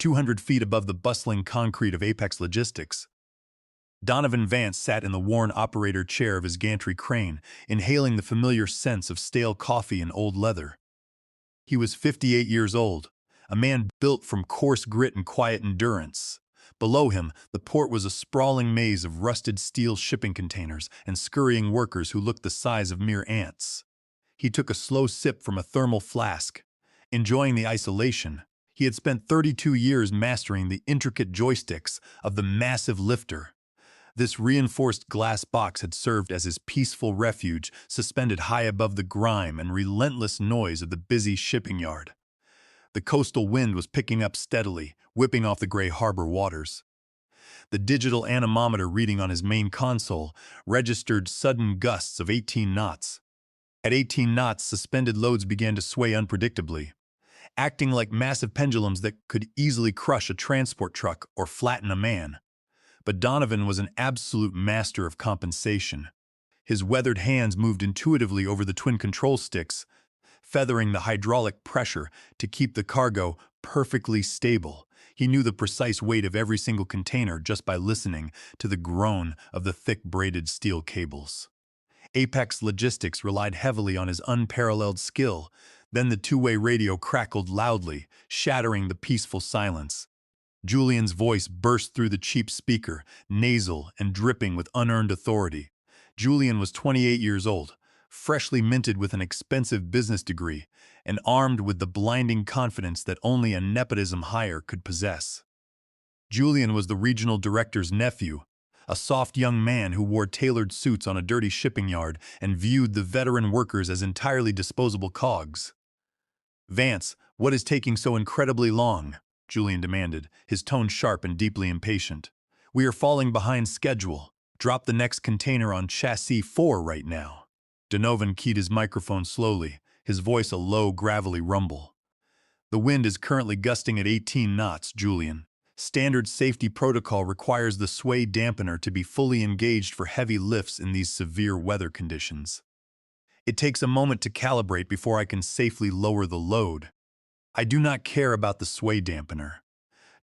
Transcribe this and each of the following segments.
200 feet above the bustling concrete of Apex Logistics. Donovan Vance sat in the worn operator chair of his gantry crane, inhaling the familiar scents of stale coffee and old leather. He was 58 years old, a man built from coarse grit and quiet endurance. Below him, the port was a sprawling maze of rusted steel shipping containers and scurrying workers who looked the size of mere ants. He took a slow sip from a thermal flask. Enjoying the isolation, he had spent 32 years mastering the intricate joysticks of the massive lifter. This reinforced glass box had served as his peaceful refuge, suspended high above the grime and relentless noise of the busy shipping yard. The coastal wind was picking up steadily, whipping off the gray harbor waters. The digital anemometer reading on his main console registered sudden gusts of 18 knots. At 18 knots, suspended loads began to sway unpredictably, acting like massive pendulums that could easily crush a transport truck or flatten a man. But Donovan was an absolute master of compensation. His weathered hands moved intuitively over the twin control sticks, feathering the hydraulic pressure to keep the cargo perfectly stable. He knew the precise weight of every single container just by listening to the groan of the thick braided steel cables. Apex Logistics relied heavily on his unparalleled skill. Then the two-way radio crackled loudly, shattering the peaceful silence. Julian's voice burst through the cheap speaker, nasal and dripping with unearned authority. Julian was 28 years old, freshly minted with an expensive business degree, and armed with the blinding confidence that only a nepotism hire could possess. Julian was the regional director's nephew, a soft young man who wore tailored suits on a dirty shipping yard and viewed the veteran workers as entirely disposable cogs. "Vance, what is taking so incredibly long?" Julian demanded, his tone sharp and deeply impatient. "We are falling behind schedule. Drop the next container on chassis 4 right now." Donovan keyed his microphone slowly, his voice a low, gravelly rumble. "The wind is currently gusting at 18 knots, Julian. Standard safety protocol requires the sway dampener to be fully engaged for heavy lifts in these severe weather conditions. It takes a moment to calibrate before I can safely lower the load." "I do not care about the sway dampener."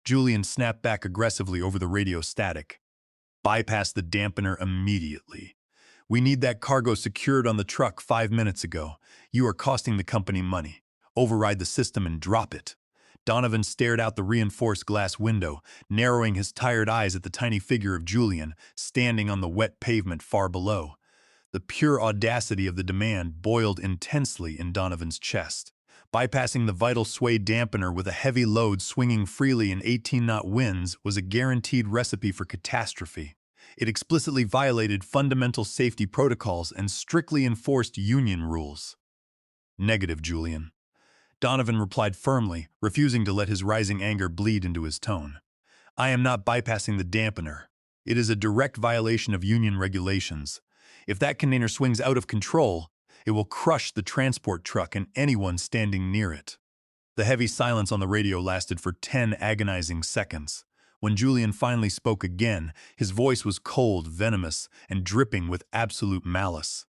Julian snapped back aggressively over the radio static. "Bypass the dampener immediately. We need that cargo secured on the truck 5 minutes ago. You are costing the company money. Override the system and drop it." Donovan stared out the reinforced glass window, narrowing his tired eyes at the tiny figure of Julian, standing on the wet pavement far below. The pure audacity of the demand boiled intensely in Donovan's chest. Bypassing the vital sway dampener with a heavy load swinging freely in 18-knot winds was a guaranteed recipe for catastrophe. It explicitly violated fundamental safety protocols and strictly enforced union rules. "Negative, Julian." Donovan replied firmly, refusing to let his rising anger bleed into his tone. "I am not bypassing the dampener. It is a direct violation of union regulations. If that container swings out of control, it will crush the transport truck and anyone standing near it." The heavy silence on the radio lasted for 10 agonizing seconds. When Julian finally spoke again, his voice was cold, venomous, and dripping with absolute malice.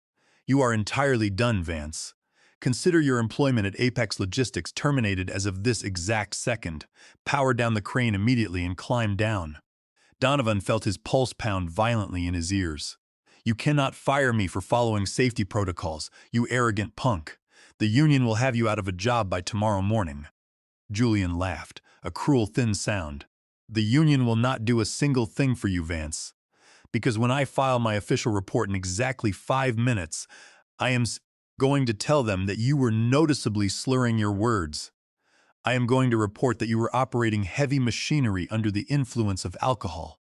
"You are entirely done, Vance. Consider your employment at Apex Logistics terminated as of this exact second. Power down the crane immediately and climb down." Donovan felt his pulse pound violently in his ears. "You cannot fire me for following safety protocols, you arrogant punk. The union will have you out of a job by tomorrow morning." Julian laughed, a cruel thin sound. "The union will not do a single thing for you, Vance. Because when I file my official report in exactly 5 minutes, I am going to tell them that you were noticeably slurring your words. I am going to report that you were operating heavy machinery under the influence of alcohol.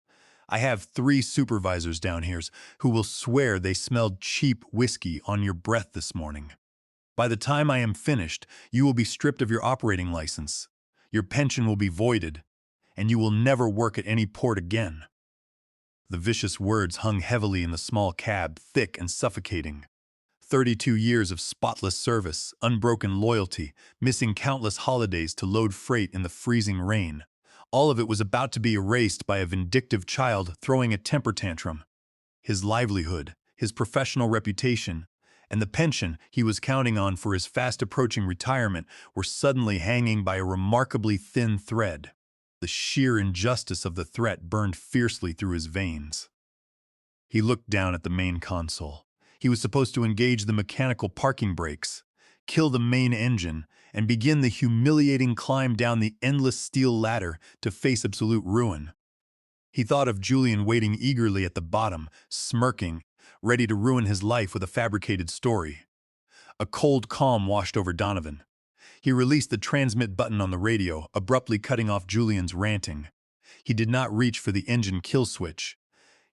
I have 3 supervisors down here who will swear they smelled cheap whiskey on your breath this morning. By the time I am finished, you will be stripped of your operating license. Your pension will be voided, and you will never work at any port again." The vicious words hung heavily in the small cab, thick and suffocating. 32 years of spotless service, unbroken loyalty, missing countless holidays to load freight in the freezing rain. All of it was about to be erased by a vindictive child throwing a temper tantrum. His livelihood, his professional reputation, and the pension he was counting on for his fast-approaching retirement were suddenly hanging by a remarkably thin thread. The sheer injustice of the threat burned fiercely through his veins. He looked down at the main console. He was supposed to engage the mechanical parking brakes, kill the main engine, and begin the humiliating climb down the endless steel ladder to face absolute ruin. He thought of Julian waiting eagerly at the bottom, smirking, ready to ruin his life with a fabricated story. A cold calm washed over Donovan. He released the transmit button on the radio, abruptly cutting off Julian's ranting. He did not reach for the engine kill switch.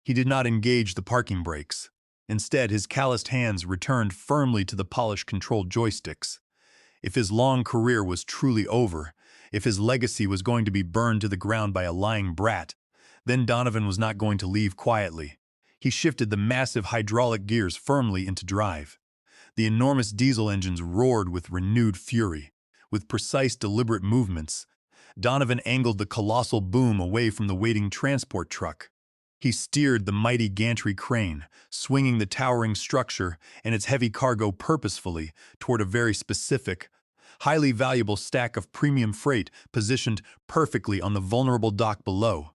He did not engage the parking brakes. Instead, his calloused hands returned firmly to the polish-controlled joysticks. If his long career was truly over, if his legacy was going to be burned to the ground by a lying brat, then Donovan was not going to leave quietly. He shifted the massive hydraulic gears firmly into drive. The enormous diesel engines roared with renewed fury. With precise, deliberate movements, Donovan angled the colossal boom away from the waiting transport truck. He steered the mighty gantry crane, swinging the towering structure and its heavy cargo purposefully toward a very specific, highly valuable stack of premium freight positioned perfectly on the vulnerable dock below.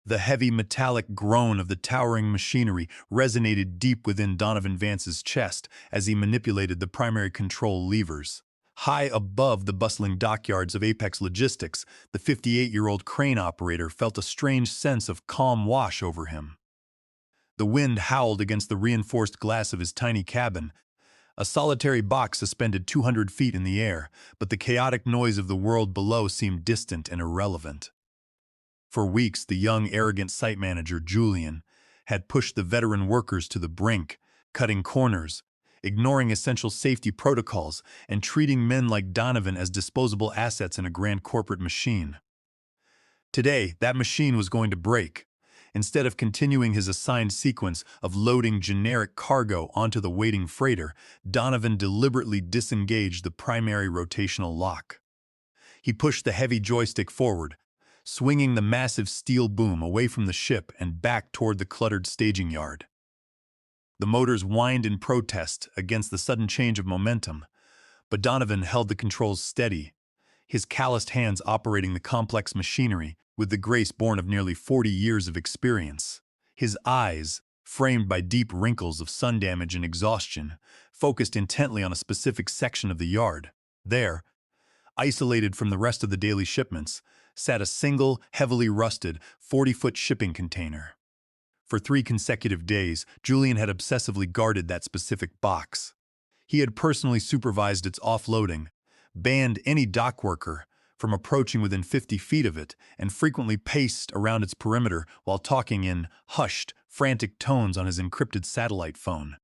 The heavy metallic groan of the towering machinery resonated deep within Donovan Vance's chest as he manipulated the primary control levers. High above the bustling dockyards of Apex Logistics, the 58-year-old crane operator felt a strange sense of calm wash over him. The wind howled against the reinforced glass of his tiny cabin, a solitary box suspended 200 feet in the air, but the chaotic noise of the world below seemed distant and irrelevant. For weeks, the young, arrogant site manager, Julian, had pushed the veteran workers to the brink, cutting corners, ignoring essential safety protocols, and treating men like Donovan as disposable assets in a grand corporate machine. Today, that machine was going to break. Instead of continuing his assigned sequence of loading generic cargo onto the waiting freighter, Donovan deliberately disengaged the primary rotational lock. He pushed the heavy joystick forward, swinging the massive steel boom away from the ship and back toward the cluttered staging yard. The motors whined in protest against the sudden change of momentum, but Donovan held the controls steady, his calloused hands operating the complex machinery with the grace born of nearly 40 years of experience. His eyes, framed by deep wrinkles of sun damage and exhaustion, focused intently on a specific section of the yard. There, isolated from the rest of the daily shipments, sat a single, heavily rusted, 40-foot shipping container. For 3 consecutive days, Julian had obsessively guarded that specific box. He had personally supervised its offloading, banned any dock worker from approaching within 50 feet of it, and frequently paced around its perimeter while talking in hushed, frantic tones on his encrypted satellite phone.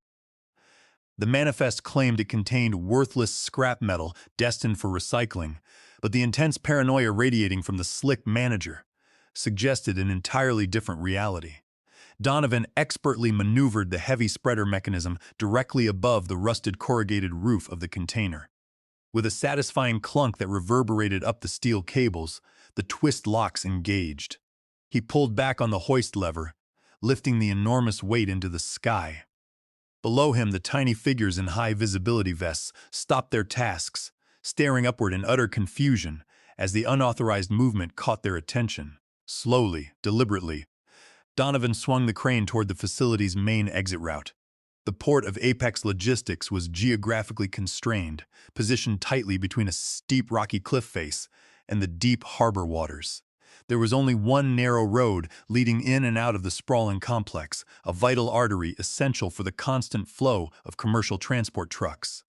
The manifest claimed it contained worthless scrap metal destined for recycling, but the intense paranoia radiating from the slick manager suggested an entirely different reality. Donovan expertly maneuvered the heavy spreader mechanism directly above the rusted corrugated roof of the container. With a satisfying clunk that reverberated up the steel cables, the twist locks engaged. He pulled back on the hoist lever, lifting the enormous weight into the sky. Below him, the tiny figures in high-visibility vests stopped their tasks, staring upward in utter confusion as the unauthorized movement caught their attention. Slowly, deliberately, Donovan swung the crane toward the facility's main exit route. The port of Apex Logistics was geographically constrained, positioned tightly between a steep rocky cliff face and the deep harbor waters. There was only one narrow road leading in and out of the sprawling complex, a vital artery essential for the constant flow of commercial transport trucks.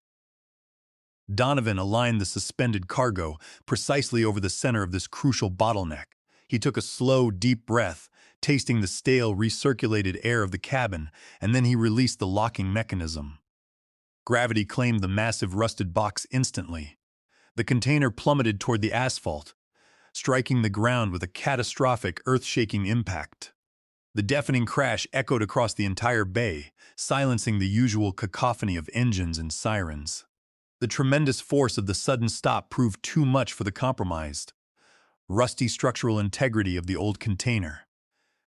Donovan aligned the suspended cargo precisely over the center of this crucial bottleneck. He took a slow, deep breath, tasting the stale, recirculated air of the cabin, and then he released the locking mechanism. Gravity claimed the massive rusted box instantly. The container plummeted toward the asphalt, striking the ground with a catastrophic, earth-shaking impact. The deafening crash echoed across the entire bay, silencing the usual cacophony of engines and sirens. The tremendous force of the sudden stop proved too much for the compromised, rusty structural integrity of the old container.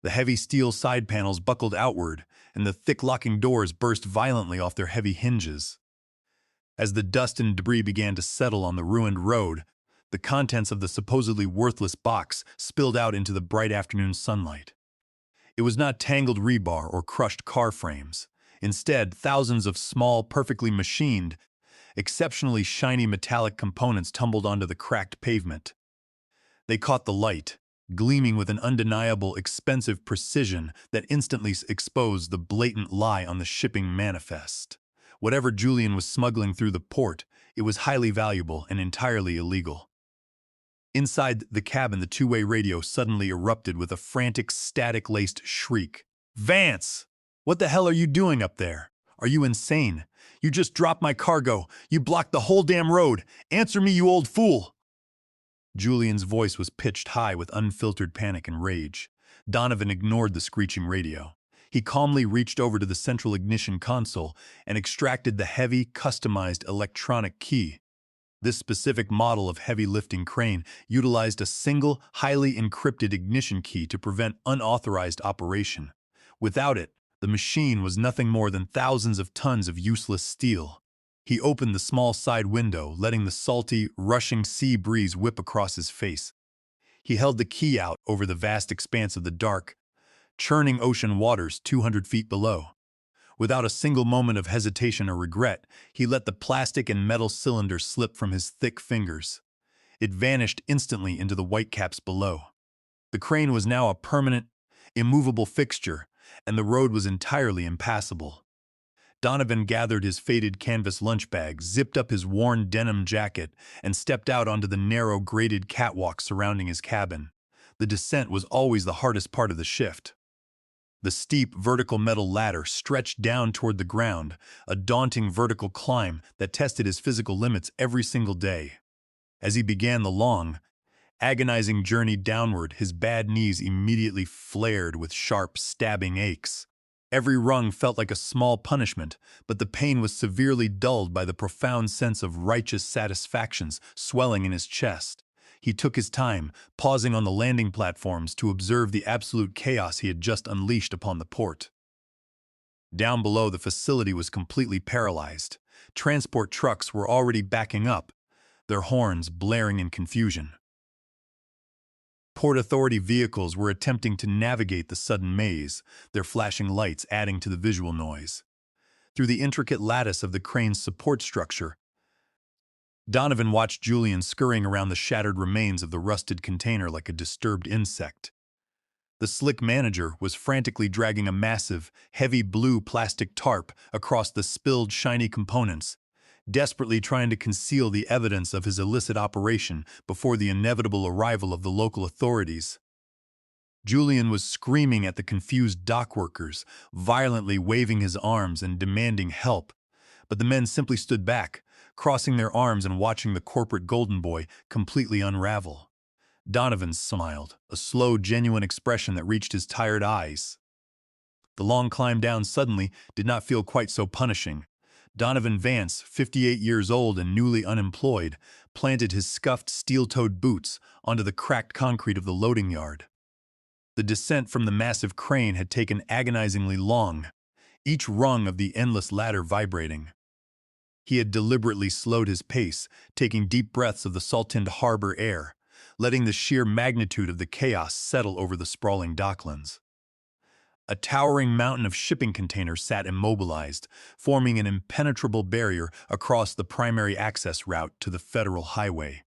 The heavy steel side panels buckled outward, and the thick locking doors burst violently off their heavy hinges. As the dust and debris began to settle on the ruined road, The contents of the supposedly worthless box spilled out into the bright afternoon sunlight. It was not tangled rebar or crushed car frames. Instead, thousands of small, perfectly machined, exceptionally shiny metallic components tumbled onto the cracked pavement. They caught the light, gleaming with an undeniable, expensive precision that instantly exposed the blatant lie on the shipping manifest. Whatever Julian was smuggling through the port, it was highly valuable and entirely illegal. Inside the cabin, the two-way radio suddenly erupted with a frantic, static-laced shriek. "Vance! What the hell are you doing up there? Are you insane? You just dropped my cargo. You blocked the whole damn road. Answer me, you old fool!" Julian's voice was pitched high with unfiltered panic and rage. Donovan ignored the screeching radio. He calmly reached over to the central ignition console and extracted the heavy, customized electronic key. This specific model of heavy-lifting crane utilized a single, highly encrypted ignition key to prevent unauthorized operation. Without it, the machine was nothing more than thousands of tons of useless steel. He opened the small side window, letting the salty, rushing sea breeze whip across his face. He held the key out over the vast expanse of the dark, churning ocean waters 200 feet below. Without a single moment of hesitation or regret, he let the plastic and metal cylinder slip from his thick fingers. It vanished instantly into the whitecaps below. The crane was now a permanent, immovable fixture, and the road was entirely impassable. Donovan gathered his faded canvas lunch bag, zipped up his worn denim jacket, and stepped out onto the narrow, graded catwalk surrounding his cabin. The descent was always the hardest part of the shift. The steep, vertical metal ladder stretched down toward the ground, a daunting vertical climb that tested his physical limits every single day. As he began the long, agonizing journey downward, his bad knees immediately flared with sharp, stabbing aches. Every rung felt like a small punishment, but the pain was severely dulled by the profound sense of righteous satisfactions swelling in his chest. He took his time, pausing on the landing platforms to observe the absolute chaos he had just unleashed upon the port. Down below, the facility was completely paralyzed. Transport trucks were already backing up, their horns blaring in confusion. Port Authority vehicles were attempting to navigate the sudden maze, their flashing lights adding to the visual noise. Through the intricate lattice of the crane's support structure, Donovan watched Julian scurrying around the shattered remains of the rusted container like a disturbed insect. The slick manager was frantically dragging a massive, heavy blue plastic tarp across the spilled, shiny components, desperately trying to conceal the evidence of his illicit operation before the inevitable arrival of the local authorities. Julian was screaming at the confused dockworkers, violently waving his arms and demanding help, but the men simply stood back, crossing their arms and watching the corporate golden boy completely unravel. Donovan smiled, a slow, genuine expression that reached his tired eyes. The long climb down suddenly did not feel quite so punishing. Donovan Vance, 58 years old and newly unemployed, planted his scuffed steel-toed boots onto the cracked concrete of the loading yard. The descent from the massive crane had taken agonizingly long, each rung of the endless ladder vibrating. He had deliberately slowed his pace, taking deep breaths of the salted harbor air, letting the sheer magnitude of the chaos settle over the sprawling docklands. A towering mountain of shipping containers sat immobilized, forming an impenetrable barrier across the primary access route to the federal highway.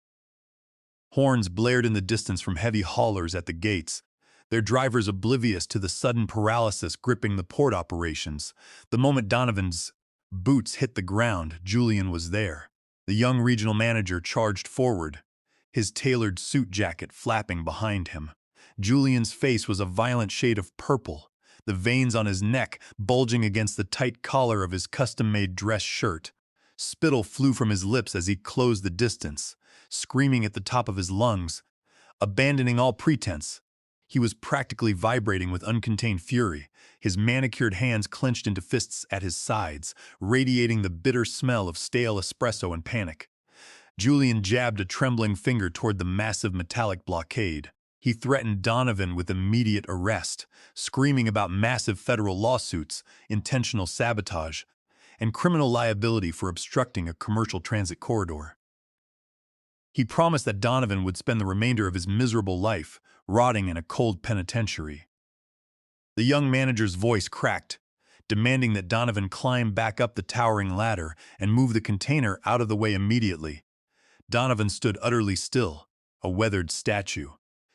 Horns blared in the distance from heavy haulers at the gates, their drivers oblivious to the sudden paralysis gripping the port operations. The moment Donovan's boots hit the ground, Julian was there. The young regional manager charged forward, his tailored suit jacket flapping behind him. Julian's face was a violent shade of purple, the veins on his neck bulging against the tight collar of his custom-made dress shirt. Spittle flew from his lips as he closed the distance, screaming at the top of his lungs, abandoning all pretense. He was practically vibrating with uncontained fury, his manicured hands clenched into fists at his sides, radiating the bitter smell of stale espresso and panic. Julian jabbed a trembling finger toward the massive metallic blockade. He threatened Donovan with immediate arrest, screaming about massive federal lawsuits, intentional sabotage, and criminal liability for obstructing a commercial transit corridor. He promised that Donovan would spend the remainder of his miserable life rotting in a cold penitentiary. The young manager's voice cracked, demanding that Donovan climb back up the towering ladder and move the container out of the way immediately. Donovan stood utterly still, a weathered statue.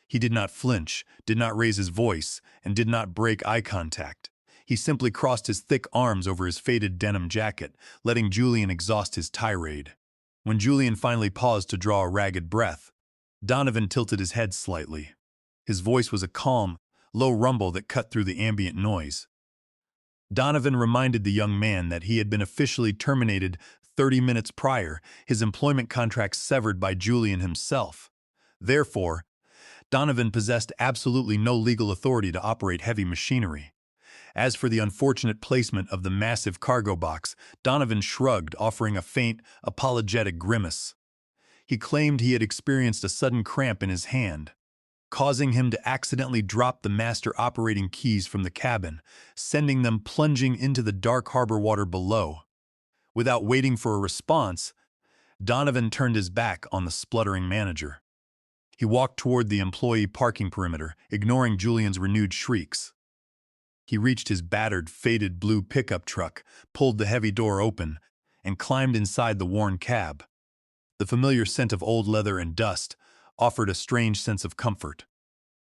He did not flinch, did not raise his voice, and did not break eye contact. He simply crossed his thick arms over his faded denim jacket, letting Julian exhaust his tirade. When Julian finally paused to draw a ragged breath, Donovan tilted his head slightly. His voice was a calm, low rumble that cut through the ambient noise. Donovan reminded the young man that he had been officially terminated 30 minutes prior, his employment contract severed by Julian himself. Therefore, Donovan possessed absolutely no legal authority to operate heavy machinery. As for the unfortunate placement of the massive cargo box, Donovan shrugged, offering a faint, apologetic grimace. He claimed he had experienced a sudden cramp in his hand, causing him to accidentally drop the master operating keys from the cabin, sending them plunging into the dark harbor water below. Without waiting for a response, Donovan turned his back on the spluttering manager. He walked toward the employee parking perimeter, ignoring Julian's renewed shrieks. He reached his battered, faded blue pickup truck, pulled the heavy door open, and climbed inside the worn cab. The familiar scent of old leather and dust offered a strange sense of comfort.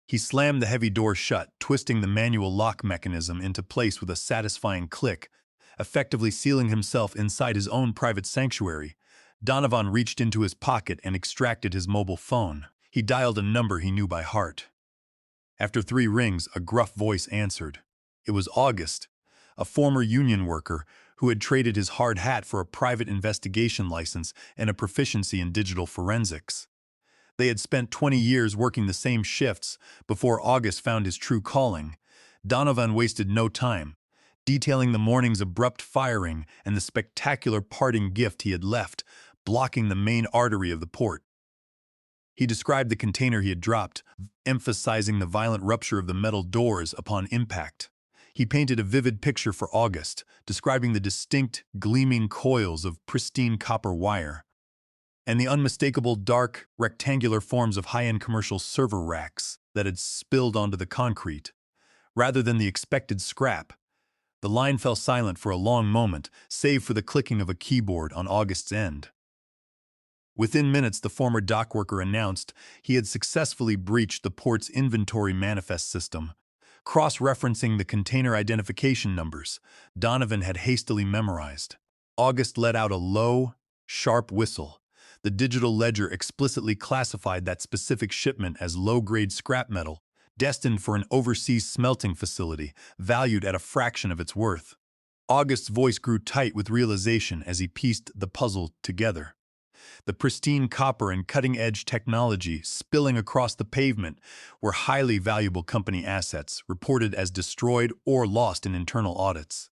He slammed the heavy door shut, twisting the manual lock mechanism into place with a satisfying click, effectively sealing himself inside his own private sanctuary. Donovan reached into his pocket and extracted his mobile phone. He dialed a number he knew by heart. After 3 rings, a gruff voice answered. It was August, a former union worker who had traded his hard hat for a private investigation license and a proficiency in digital forensics. They had spent 20 years working the same shifts before August found his true calling. Donovan wasted no time, detailing the morning's abrupt firing and the spectacular parting gift he had left, blocking the main artery of the port. He described the container he had dropped, emphasizing the violent rupture of the metal doors upon impact. He painted a vivid picture for August, describing the distinct, gleaming coils of pristine copper wire and the unmistakable dark, rectangular forms of high-end commercial server racks that had spilled onto the concrete. Rather than the expected scrap, the line fell silent for a long moment, save for the clicking of a keyboard on August's end. Within minutes, the former dockworker announced he had successfully breached the port's inventory manifest system. Cross-referencing the container identification numbers Donovan had hastily memorized, August let out a low, sharp whistle. The digital ledger explicitly classified that specific shipment as low-grade scrap metal, destined for an overseas smelting facility, valued at a fraction of its worth. August's voice grew tight with realization as he pieced the puzzle together. The pristine copper and cutting-edge technology spilling across the pavement were highly valuable company assets, reported as destroyed or lost in internal audits.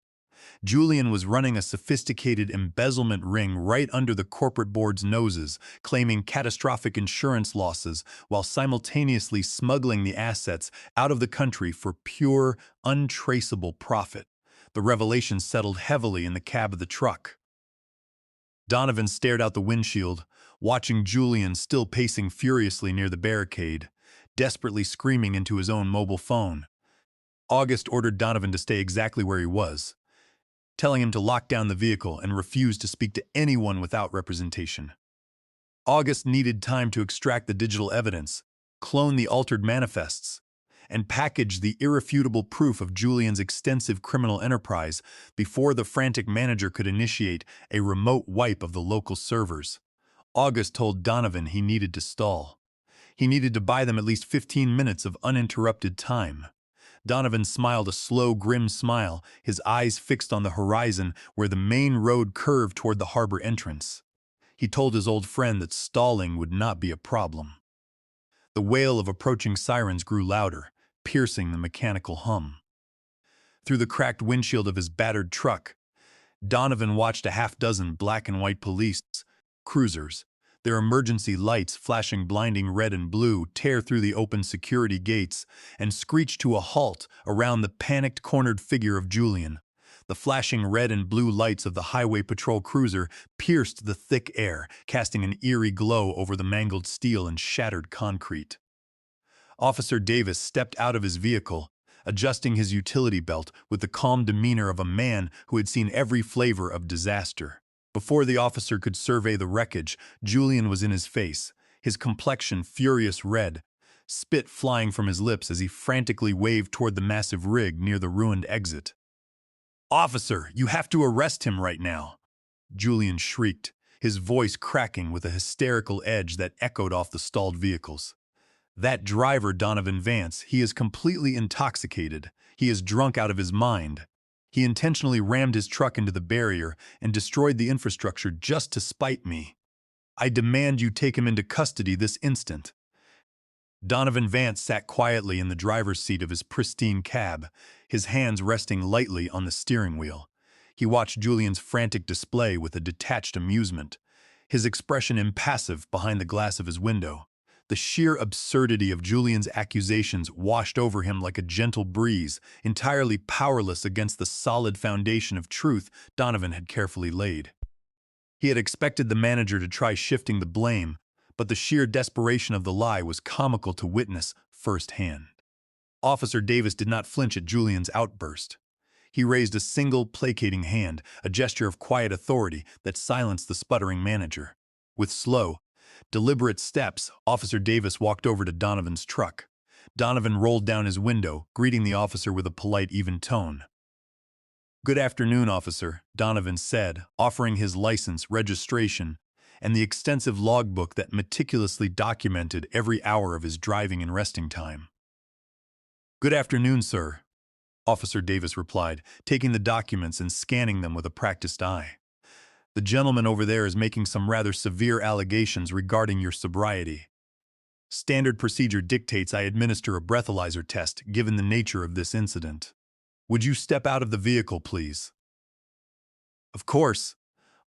Julian was running a sophisticated embezzlement ring right under the corporate board's noses, claiming catastrophic insurance losses while simultaneously smuggling the assets out of the country for pure, untraceable profit. The revelation settled heavily in the cab of the truck. Donovan stared out the windshield, watching Julian still pacing furiously near the barricade, desperately screaming into his own mobile phone. August ordered Donovan to stay exactly where he was, telling him to lock down the vehicle and refuse to speak to anyone without representation. August needed time to extract the digital evidence, clone the altered manifests, and package the irrefutable proof of Julian's extensive criminal enterprise before the frantic manager could initiate a remote wipe of the local servers. August told Donovan he needed to stall. He needed to buy them at least 15 minutes of uninterrupted time. Donovan smiled a slow, grim smile, his eyes fixed on the horizon where the main road curved toward the harbor entrance. He told his old friend that stalling would not be a problem. The wail of approaching sirens grew louder, piercing the mechanical hum. Through the cracked windshield of his battered truck, Donovan watched a half-dozen black and white police cruisers, their emergency lights flashing blinding red and blue, tear through the open security gates and screech to a halt around the panicked, cornered figure of Julian. The flashing red and blue lights of the highway patrol cruiser pierced the thick air, casting an eerie glow over the mangled steel and shattered concrete. Officer Davis stepped out of his vehicle, adjusting his utility belt with the calm demeanor of a man who had seen every flavor of disaster. Before the officer could survey the wreckage, Julian was in his face, his complexion furious red, spit flying from his lips as he frantically waved toward the massive rig near the ruined exit. "Officer, you have to arrest him right now!" Julian shrieked, his voice cracking with a hysterical edge that echoed off the stalled vehicles. "That driver, Donovan Vance, he is completely intoxicated. He is drunk out of his mind. He intentionally rammed his truck into the barrier and destroyed the infrastructure just to spite me. I demand you take him into custody this instant." Donovan Vance sat quietly in the driver's seat of his pristine cab, his hands resting lightly on the steering wheel. He watched Julian's frantic display with a detached amusement, his expression impassive behind the glass of his window. The sheer absurdity of Julian's accusations washed over him like a gentle breeze, entirely powerless against the solid foundation of truth Donovan had carefully laid. He had expected the manager to try shifting the blame, but the sheer desperation of the lie was comical to witness firsthand. Officer Davis did not flinch at Julian's outburst. He raised a single, placating hand, a gesture of quiet authority that silenced the sputtering manager. With slow, deliberate steps, Officer Davis walked over to Donovan's truck. Donovan rolled down his window, greeting the officer with a polite, even tone. "Good afternoon, officer," Donovan said, offering his license, registration, and the extensive logbook that meticulously documented every hour of his driving and resting time. "Good afternoon, sir," Officer Davis replied, taking the documents and scanning them with a practiced eye. "The gentleman over there is making some rather severe allegations regarding your sobriety. Standard procedure dictates I administer a breathalyzer test given the nature of this incident. Would you step out of the vehicle, please?" "Of course,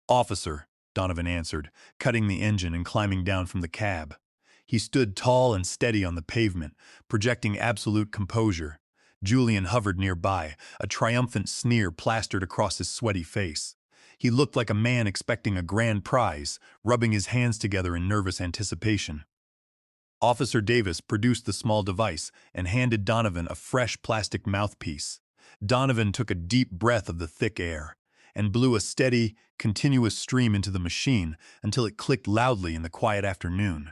officer," Donovan answered, cutting the engine and climbing down from the cab. He stood tall and steady on the pavement, projecting absolute composure. Julian hovered nearby, a triumphant sneer plastered across his sweaty face. He looked like a man expecting a grand prize, rubbing his hands together in nervous anticipation. Officer Davis produced the small device and handed Donovan a fresh plastic mouthpiece. Donovan took a deep breath of the thick air and blew a steady, continuous stream into the machine until it clicked loudly in the quiet afternoon.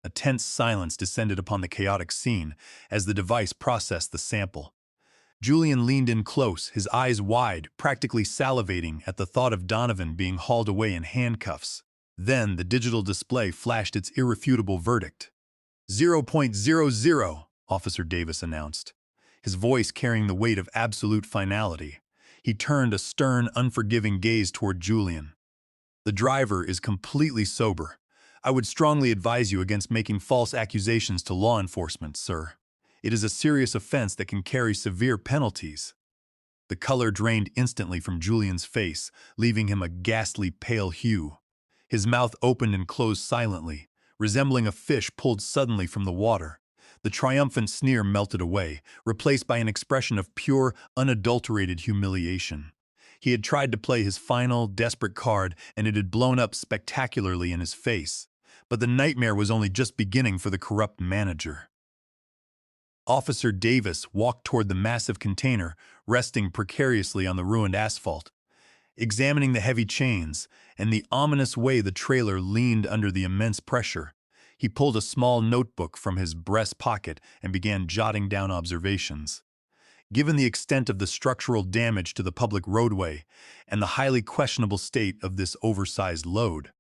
A tense silence descended upon the chaotic scene as the device processed the sample. Julian leaned in close, his eyes wide, practically salivating at the thought of Donovan being hauled away in handcuffs. Then the digital display flashed its irrefutable verdict. 0.00, Officer Davis announced, his voice carrying the weight of absolute finality. He turned a stern, unforgiving gaze toward Julian. "The driver is completely sober. I would strongly advise you against making false accusations to law enforcement, sir. It is a serious offense that can carry severe penalties." The color drained instantly from Julian's face, leaving him a ghastly pale hue. His mouth opened and closed silently, resembling a fish pulled suddenly from the water. The triumphant sneer melted away, replaced by an expression of pure, unadulterated humiliation. He had tried to play his final, desperate card, and it had blown up spectacularly in his face. But the nightmare was only just beginning for the corrupt manager. Officer Davis walked toward the massive container, resting precariously on the ruined asphalt, examining the heavy chains and the ominous way the trailer leaned under the immense pressure. He pulled a small notebook from his breast pocket and began jotting down observations. Given the extent of the structural damage to the public roadway and the highly questionable state of this oversized load,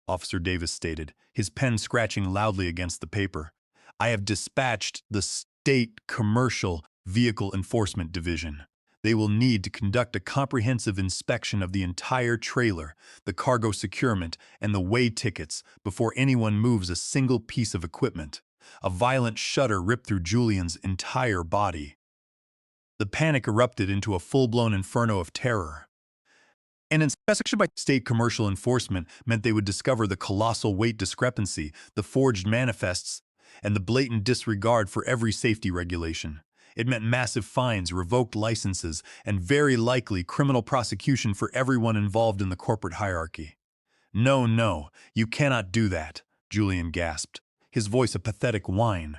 Officer Davis stated, his pen scratching loudly against the paper, "I have dispatched the State Commercial Vehicle Enforcement Division. They will need to conduct a comprehensive inspection of the entire trailer, the cargo securement, and the weigh tickets before anyone moves a single piece of equipment." A violent shudder ripped through Julian's entire body. The panic erupted into a full-blown inferno of terror. An inspection by state commercial enforcement meant they would discover the colossal weight discrepancy, the forged manifests, and the blatant disregard for every safety regulation. It meant massive fines, revoked licenses, and very likely criminal prosecution for everyone involved in the corporate hierarchy. No, no, you cannot do that, Julian gasped, his voice a pathetic whine.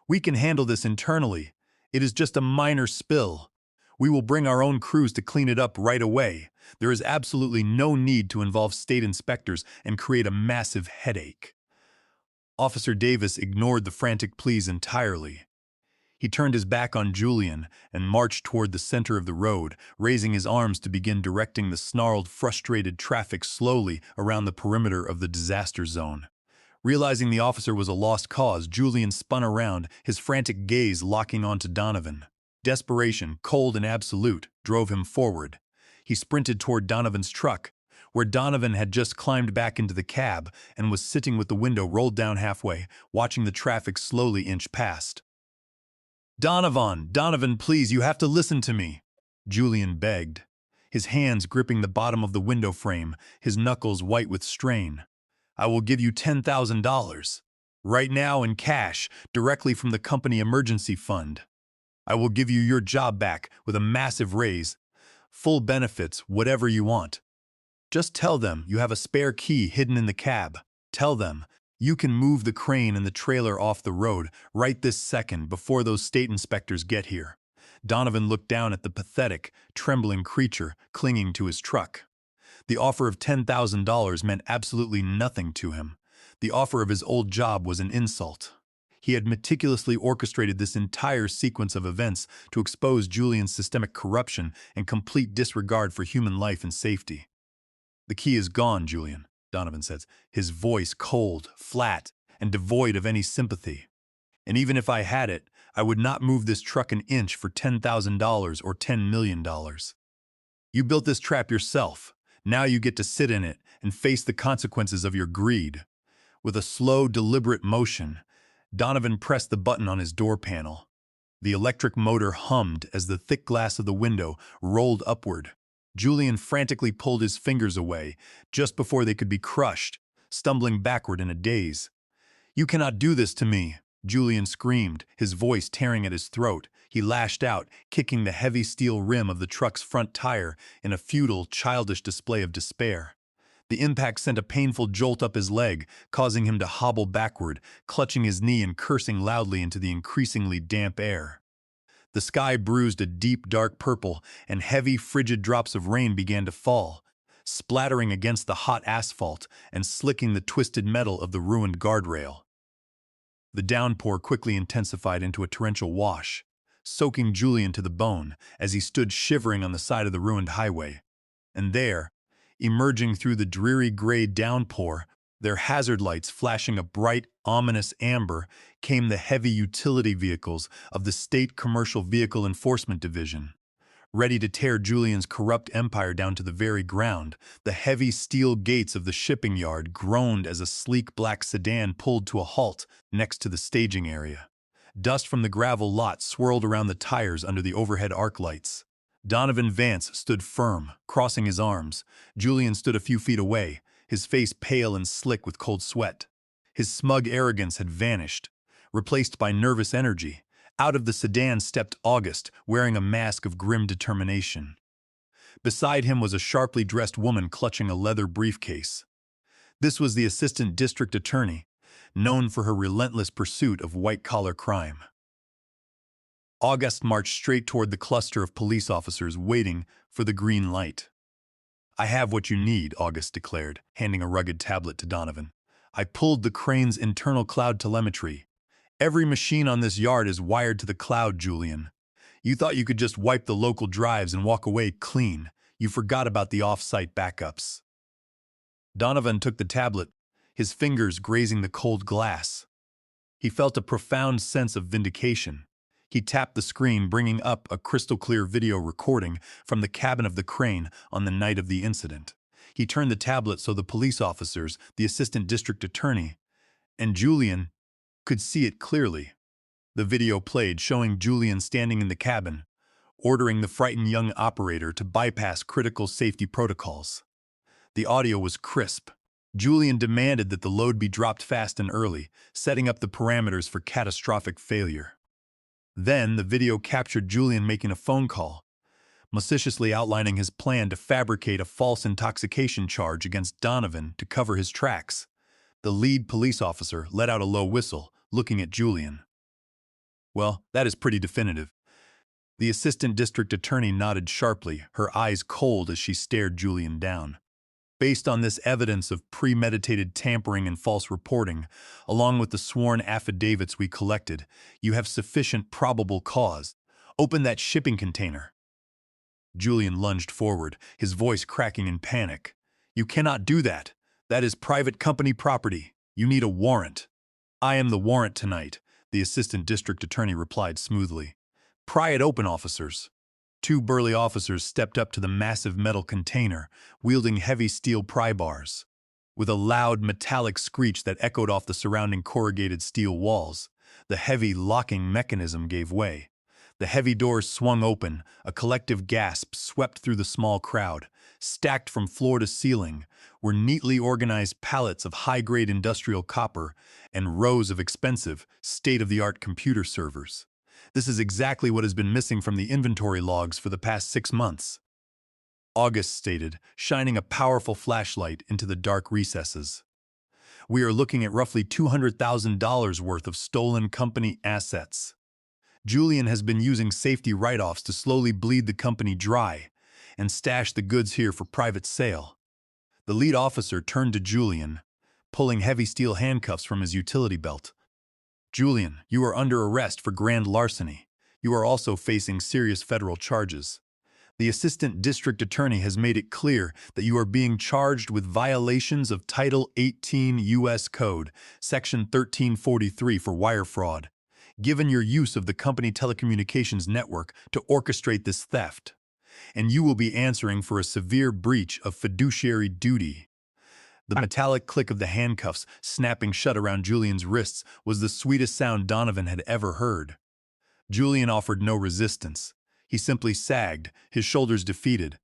We can handle this internally. It is just a minor spill. We will bring our own crews to clean it up right away. There is absolutely no need to involve state inspectors and create a massive headache. Officer Davis ignored the frantic pleas entirely. He turned his back on Julian and marched toward the center of the road, raising his arms to begin directing the snarled, frustrated traffic slowly around the perimeter of the disaster zone. Realizing the officer was a lost cause, Julian spun around, his frantic gaze locking onto Donovan. Desperation, cold and absolute, drove him forward. He sprinted toward Donovan's truck, where Donovan had just climbed back into the cab and was sitting with the window rolled down halfway, watching the traffic slowly inch past. Donovan, please, you have to listen to me, Julian begged, his hands gripping the bottom of the window frame, his knuckles white with strain. I will give you $10,000. Right now in cash, directly from the company emergency fund. I will give you your job back with a massive raise, full benefits, whatever you want. Just tell them you have a spare key hidden in the cab. Tell them you can move the crane and the trailer off the road right this second before those state inspectors get here. Donovan looked down at the pathetic, trembling creature clinging to his truck. The offer of $10,000 meant absolutely nothing to him. The offer of his old job was an insult. He had meticulously orchestrated this entire sequence of events to expose Julian's systemic corruption and complete disregard for human life and safety. The key is gone, Julian, Donovan says, his voice cold, flat, and devoid of any sympathy. And even if I had it, I would not move this truck an inch for $10,000 or $10 million. You built this trap yourself. Now you get to sit in it and face the consequences of your greed. With a slow, deliberate motion, Donovan pressed the button on his door panel. The electric motor hummed as the thick glass of the window rolled upward. Julian frantically pulled his fingers away, just before they could be crushed, stumbling backward in a daze. You cannot do this to me, Julian screamed, his voice tearing at his throat. He lashed out, kicking the heavy steel rim of the truck's front tire in a futile, childish display of despair. The impact sent a painful jolt up his leg, causing him to hobble backward, clutching his knee and cursing loudly into the increasingly damp air. The sky bruised a deep, dark purple, and heavy, frigid drops of rain began to fall, splattering against the hot asphalt and slicking the twisted metal of the ruined guardrail. The downpour quickly intensified into a torrential wash, soaking Julian to the bone as he stood shivering on the side of the ruined highway. And there, emerging through the dreary gray downpour, their hazard lights flashing a bright, ominous amber, came the heavy utility vehicles of the State Commercial Vehicle Enforcement Division. Ready to tear Julian's corrupt empire down to the very ground, the heavy steel gates of the shipping yard groaned as a sleek black sedan pulled to a halt next to the staging area. Dust from the gravel lot swirled around the tires under the overhead arc lights. Donovan Vance stood firm, crossing his arms. Julian stood a few feet away, his face pale and slick with cold sweat. His smug arrogance had vanished, replaced by nervous energy. Out of the sedan stepped August, wearing a mask of grim determination. Beside him was a sharply dressed woman clutching a leather briefcase. This was the assistant district attorney, known for her relentless pursuit of white-collar crime. August marched straight toward the cluster of police officers waiting for the green light. I have what you need, August declared, handing a rugged tablet to Donovan. I pulled the crane's internal cloud telemetry. Every machine on this yard is wired to the cloud, Julian. You thought you could just wipe the local drives and walk away clean. You forgot about the off-site backups. Donovan took the tablet, his fingers grazing the cold glass. He felt a profound sense of vindication. He tapped the screen, bringing up a crystal-clear video recording from the cabin of the crane on the night of the incident. He turned the tablet so the police officers, the assistant district attorney, and Julian could see it clearly. The video played, showing Julian standing in the cabin, ordering the frightened young operator to bypass critical safety protocols. The audio was crisp. Julian demanded that the load be dropped fast and early, setting up the parameters for catastrophic failure. Then, the video captured Julian making a phone call, maliciously outlining his plan to fabricate a false intoxication charge against Donovan to cover his tracks. The lead police officer let out a low whistle, looking at Julian. "Well, that is pretty definitive." The assistant district attorney nodded sharply, her eyes cold as she stared Julian down. "Based on this evidence of premeditated tampering and false reporting, along with the sworn affidavits we collected, you have sufficient probable cause. Open that shipping container." Julian lunged forward, his voice cracking in panic. "You cannot do that. That is private company property. You need a warrant." "I am the warrant tonight," the assistant district attorney replied smoothly. "Pry it open, officers." Two burly officers stepped up to the massive metal container, wielding heavy steel pry bars. With a loud metallic screech that echoed off the surrounding corrugated steel walls, the heavy locking mechanism gave way. The heavy doors swung open, a collective gasp swept through the small crowd. Stacked from floor to ceiling were neatly organized pallets of high-grade industrial copper and rows of expensive, state-of-the-art computer servers. "This is exactly what has been missing from the inventory logs for the past 6 months," August stated, shining a powerful flashlight into the dark recesses. "We are looking at roughly $200,000 worth of stolen company assets. Julian has been using safety write-offs to slowly bleed the company dry and stash the goods here for private sale." The lead officer turned to Julian, pulling heavy steel handcuffs from his utility belt. "Julian, you are under arrest for grand larceny. You are also facing serious federal charges. The assistant district attorney has made it clear that you are being charged with violations of Title 18 U.S. Code, Section 1343 for wire fraud, given your use of the company telecommunications network to orchestrate this theft. And you will be answering for a severe breach of fiduciary duty." The metallic click of the handcuffs snapping shut around Julian's wrists was the sweetest sound Donovan had ever heard. Julian offered no resistance. He simply sagged, his shoulders defeated,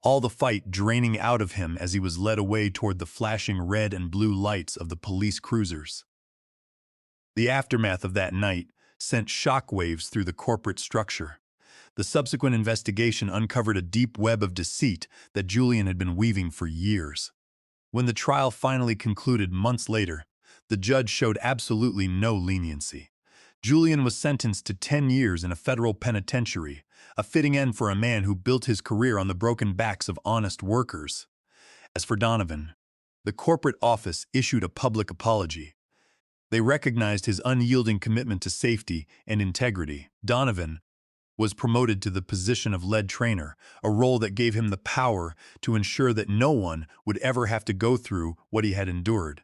all the fight draining out of him as he was led away toward the flashing red and blue lights of the police cruisers. The aftermath of that night sent shockwaves through the corporate structure. The subsequent investigation uncovered a deep web of deceit that Julian had been weaving for years. When the trial finally concluded months later, the judge showed absolutely no leniency. Julian was sentenced to 10 years in a federal penitentiary, a fitting end for a man who built his career on the broken backs of honest workers. As for Donovan, the corporate office issued a public apology. They recognized his unyielding commitment to safety and integrity. Donovan was promoted to the position of lead trainer, a role that gave him the power to ensure that no one would ever have to go through what he had endured.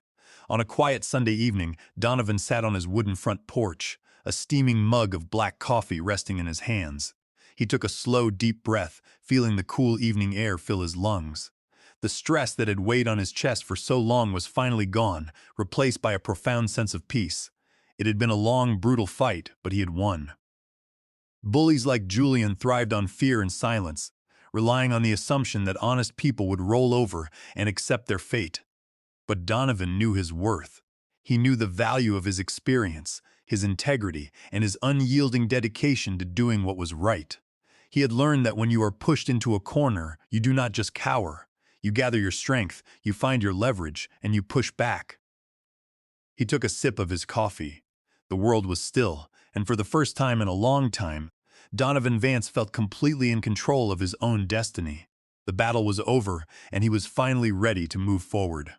On a quiet Sunday evening, Donovan sat on his wooden front porch, a steaming mug of black coffee resting in his hands. He took a slow, deep breath, feeling the cool evening air fill his lungs. The stress that had weighed on his chest for so long was finally gone, replaced by a profound sense of peace. It had been a long, brutal fight, but he had won. Bullies like Julian thrived on fear and silence, relying on the assumption that honest people would roll over and accept their fate. But Donovan knew his worth. He knew the value of his experience, his integrity, and his unyielding dedication to doing what was right. He had learned that when you are pushed into a corner, you do not just cower. You gather your strength, you find your leverage, and you push back. He took a sip of his coffee. The world was still, and for the first time in a long time, Donovan Vance felt completely in control of his own destiny. The battle was over, and he was finally ready to move forward.